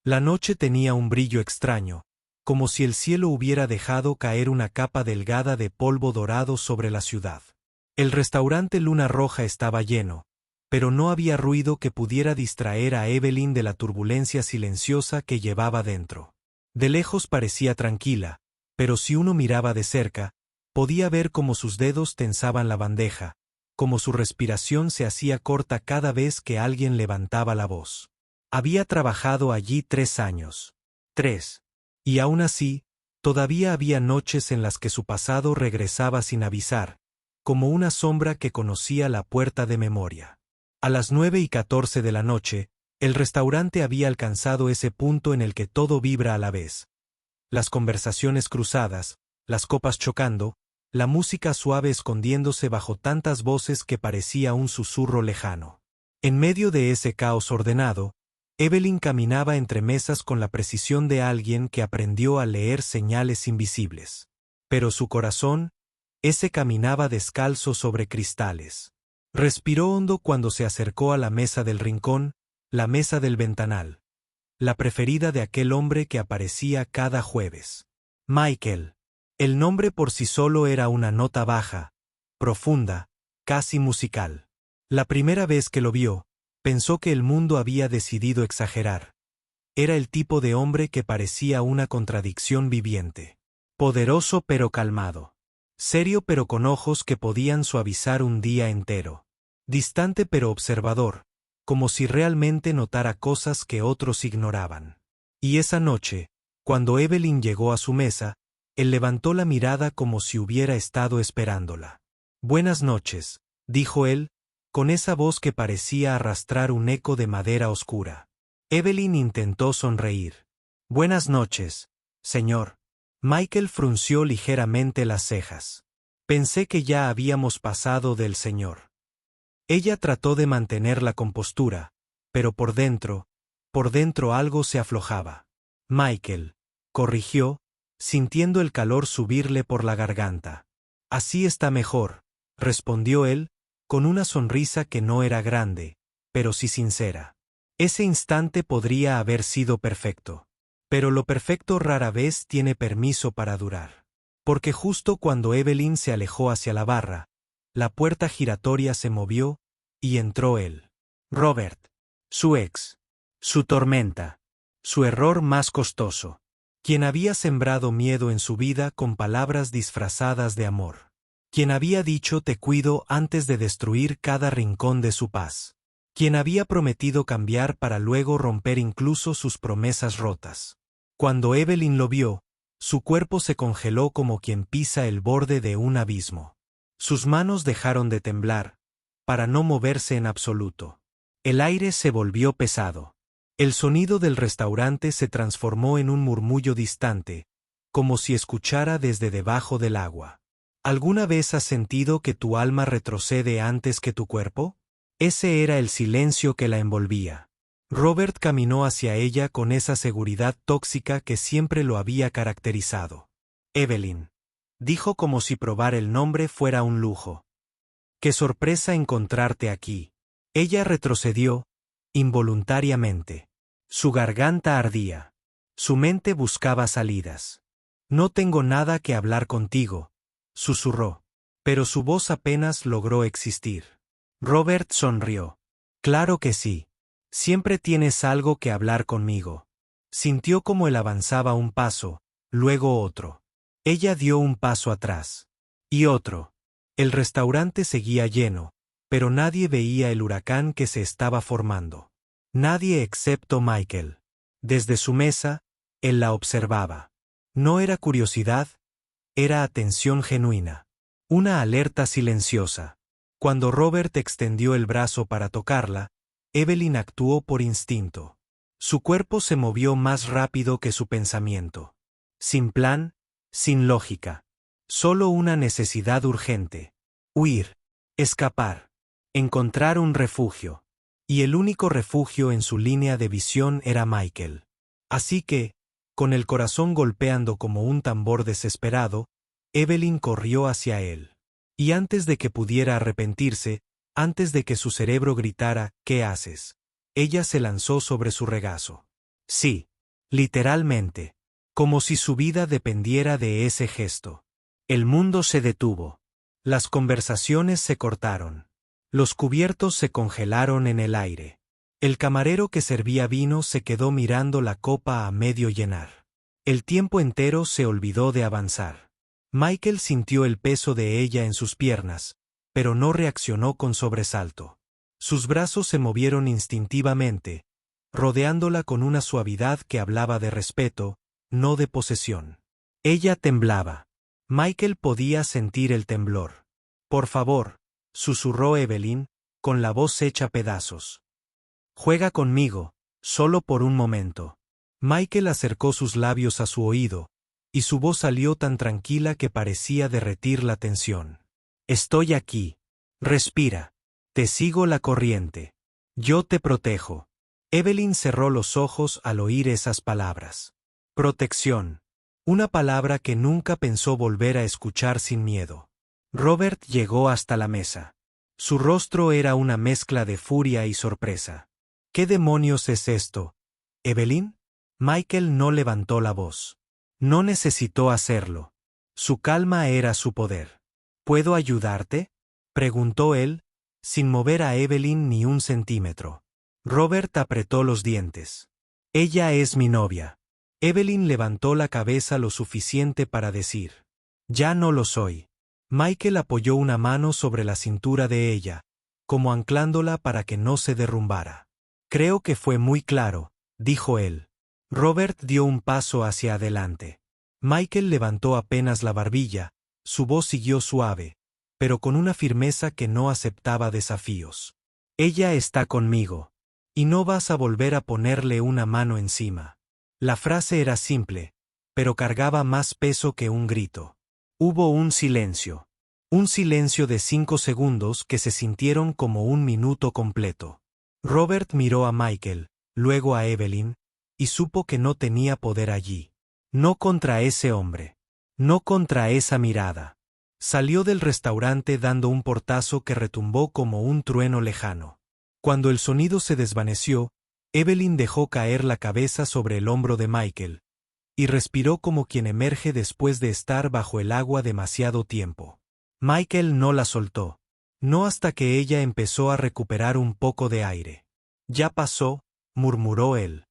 La noche tenía un brillo extraño, como si el cielo hubiera dejado caer una capa delgada de polvo dorado sobre la ciudad. El restaurante Luna Roja estaba lleno, pero no había ruido que pudiera distraer a Evelyn de la turbulencia silenciosa que llevaba dentro. De lejos parecía tranquila, pero si uno miraba de cerca, podía ver cómo sus dedos tensaban la bandeja, cómo su respiración se hacía corta cada vez que alguien levantaba la voz. Había trabajado allí 3 años. 3. Y aún así, todavía había noches en las que su pasado regresaba sin avisar, como una sombra que conocía la puerta de memoria. A las 9:14 de la noche, el restaurante había alcanzado ese punto en el que todo vibra a la vez. Las conversaciones cruzadas, las copas chocando, la música suave escondiéndose bajo tantas voces que parecía un susurro lejano. En medio de ese caos ordenado, Evelyn caminaba entre mesas con la precisión de alguien que aprendió a leer señales invisibles. Pero su corazón, ese caminaba descalzo sobre cristales. Respiró hondo cuando se acercó a la mesa del rincón, la mesa del ventanal, la preferida de aquel hombre que aparecía cada jueves. Michael. El nombre por sí solo era una nota baja, profunda, casi musical. La primera vez que lo vio, pensó que el mundo había decidido exagerar. Era el tipo de hombre que parecía una contradicción viviente. Poderoso pero calmado. Serio pero con ojos que podían suavizar un día entero. Distante pero observador, como si realmente notara cosas que otros ignoraban. Y esa noche, cuando Evelyn llegó a su mesa, él levantó la mirada como si hubiera estado esperándola. «Buenas noches», dijo él, con esa voz que parecía arrastrar un eco de madera oscura. Evelyn intentó sonreír. «Buenas noches, señor». Michael frunció ligeramente las cejas. «Pensé que ya habíamos pasado del señor». Ella trató de mantener la compostura, pero por dentro algo se aflojaba. «Michael», corrigió, sintiendo el calor subirle por la garganta. «Así está mejor», respondió él, con una sonrisa que no era grande, pero sí sincera. Ese instante podría haber sido perfecto. Pero lo perfecto rara vez tiene permiso para durar. Porque justo cuando Evelyn se alejó hacia la barra, la puerta giratoria se movió, y entró él. Robert. Su ex. Su tormenta. Su error más costoso. Quien había sembrado miedo en su vida con palabras disfrazadas de amor. Quien había dicho te cuido antes de destruir cada rincón de su paz. Quien había prometido cambiar para luego romper incluso sus promesas rotas. Cuando Evelyn lo vio, su cuerpo se congeló como quien pisa el borde de un abismo. Sus manos dejaron de temblar, para no moverse en absoluto. El aire se volvió pesado. El sonido del restaurante se transformó en un murmullo distante, como si escuchara desde debajo del agua. ¿Alguna vez has sentido que tu alma retrocede antes que tu cuerpo? Ese era el silencio que la envolvía. Robert caminó hacia ella con esa seguridad tóxica que siempre lo había caracterizado. Evelyn, dijo como si probar el nombre fuera un lujo. ¡Qué sorpresa encontrarte aquí! Ella retrocedió, involuntariamente. Su garganta ardía. Su mente buscaba salidas. «No tengo nada que hablar contigo», susurró. Pero su voz apenas logró existir. Robert sonrió. «Claro que sí. Siempre tienes algo que hablar conmigo». Sintió como él avanzaba un paso, luego otro. Ella dio un paso atrás. Y otro. El restaurante seguía lleno, pero nadie veía el huracán que se estaba formando. Nadie excepto Michael. Desde su mesa, él la observaba. No era curiosidad, era atención genuina. Una alerta silenciosa. Cuando Robert extendió el brazo para tocarla, Evelyn actuó por instinto. Su cuerpo se movió más rápido que su pensamiento. Sin plan, sin lógica. Solo una necesidad urgente. Huir. Escapar. Encontrar un refugio. Y el único refugio en su línea de visión era Michael. Así que, con el corazón golpeando como un tambor desesperado, Evelyn corrió hacia él. Y antes de que pudiera arrepentirse, antes de que su cerebro gritara «¿Qué haces?», ella se lanzó sobre su regazo. «Sí», Literalmente. Como si su vida dependiera de ese gesto. El mundo se detuvo. Las conversaciones se cortaron. Los cubiertos se congelaron en el aire. El camarero que servía vino se quedó mirando la copa a medio llenar. El tiempo entero se olvidó de avanzar. Michael sintió el peso de ella en sus piernas, pero no reaccionó con sobresalto. Sus brazos se movieron instintivamente, rodeándola con una suavidad que hablaba de respeto, no de posesión. Ella temblaba. Michael podía sentir el temblor. «Por favor», susurró Evelyn, con la voz hecha pedazos. «Juega conmigo, solo por un momento». Michael acercó sus labios a su oído, y su voz salió tan tranquila que parecía derretir la tensión. «Estoy aquí. Respira. Te sigo la corriente. Yo te protejo». Evelyn cerró los ojos al oír esas palabras. Protección. Una palabra que nunca pensó volver a escuchar sin miedo. Robert llegó hasta la mesa. Su rostro era una mezcla de furia y sorpresa. «¿Qué demonios es esto, Evelyn?» Michael no levantó la voz. No necesitó hacerlo. Su calma era su poder. «¿Puedo ayudarte?», preguntó él, sin mover a Evelyn ni un centímetro. Robert apretó los dientes. «Ella es mi novia». Evelyn levantó la cabeza lo suficiente para decir: «Ya no lo soy». Michael apoyó una mano sobre la cintura de ella, como anclándola para que no se derrumbara. «Creo que fue muy claro», dijo él. Robert dio un paso hacia adelante. Michael levantó apenas la barbilla, su voz siguió suave, pero con una firmeza que no aceptaba desafíos. «Ella está conmigo. Y no vas a volver a ponerle una mano encima». La frase era simple, pero cargaba más peso que un grito. Hubo un silencio. Un silencio de 5 segundos que se sintieron como un minuto completo. Robert miró a Michael, luego a Evelyn, y supo que no tenía poder allí. No contra ese hombre. No contra esa mirada. Salió del restaurante dando un portazo que retumbó como un trueno lejano. Cuando el sonido se desvaneció, Evelyn dejó caer la cabeza sobre el hombro de Michael, y respiró como quien emerge después de estar bajo el agua demasiado tiempo. Michael no la soltó. No hasta que ella empezó a recuperar un poco de aire. «Ya pasó», murmuró él.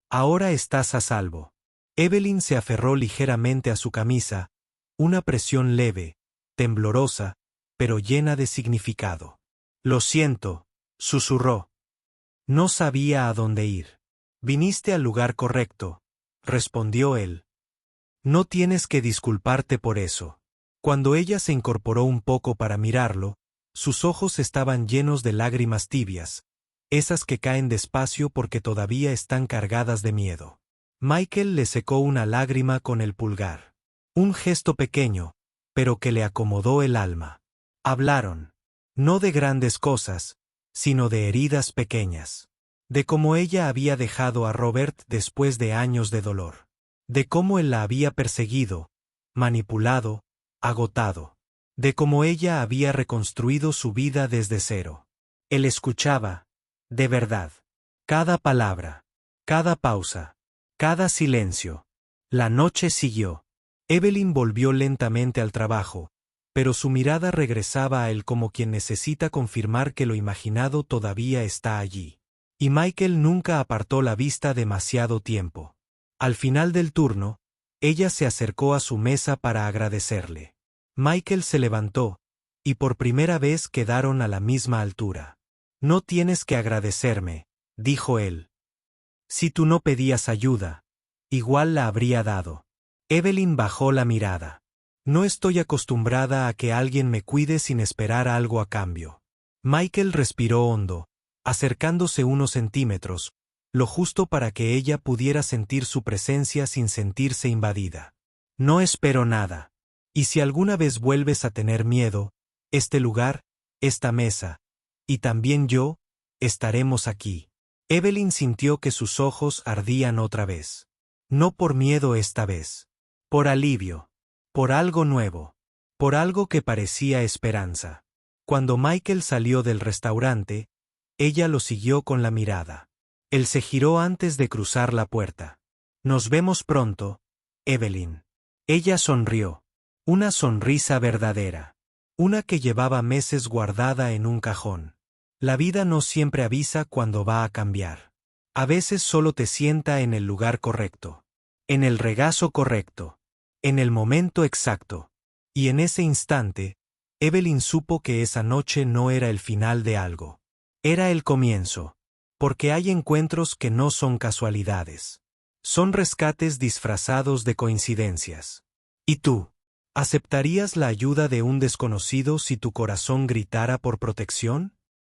«Ahora estás a salvo». Evelyn se aferró ligeramente a su camisa, una presión leve, temblorosa, pero llena de significado. «Lo siento», susurró. «No sabía a dónde ir». «Viniste al lugar correcto», respondió él. «No tienes que disculparte por eso». Cuando ella se incorporó un poco para mirarlo, sus ojos estaban llenos de lágrimas tibias, esas que caen despacio porque todavía están cargadas de miedo. Michael le secó una lágrima con el pulgar. Un gesto pequeño, pero que le acomodó el alma. Hablaron. No de grandes cosas, sino de heridas pequeñas. De cómo ella había dejado a Robert después de años de dolor. De cómo él la había perseguido, manipulado, agotado. De cómo ella había reconstruido su vida desde cero. Él escuchaba, de verdad. Cada palabra, cada pausa, cada silencio. La noche siguió. Evelyn volvió lentamente al trabajo, pero su mirada regresaba a él como quien necesita confirmar que lo imaginado todavía está allí. Y Michael nunca apartó la vista demasiado tiempo. Al final del turno, ella se acercó a su mesa para agradecerle. Michael se levantó, y por primera vez quedaron a la misma altura. «No tienes que agradecerme», dijo él. «Si tú no pedías ayuda, igual la habría dado». Evelyn bajó la mirada. «No estoy acostumbrada a que alguien me cuide sin esperar algo a cambio». Michael respiró hondo, acercándose unos centímetros, lo justo para que ella pudiera sentir su presencia sin sentirse invadida. «No espero nada. Y si alguna vez vuelves a tener miedo, este lugar, esta mesa, y también yo, estaremos aquí». Evelyn sintió que sus ojos ardían otra vez. No por miedo esta vez. Por alivio. Por algo nuevo. Por algo que parecía esperanza. Cuando Michael salió del restaurante, ella lo siguió con la mirada. Él se giró antes de cruzar la puerta. Nos vemos pronto, Evelyn. Ella sonrió. Una sonrisa verdadera. Una que llevaba meses guardada en un cajón. La vida no siempre avisa cuando va a cambiar. A veces solo te sienta en el lugar correcto. En el regazo correcto. En el momento exacto. Y en ese instante, Evelyn supo que esa noche no era el final de algo. Era el comienzo. Porque hay encuentros que no son casualidades. Son rescates disfrazados de coincidencias. ¿Y tú? ¿Aceptarías la ayuda de un desconocido si tu corazón gritara por protección?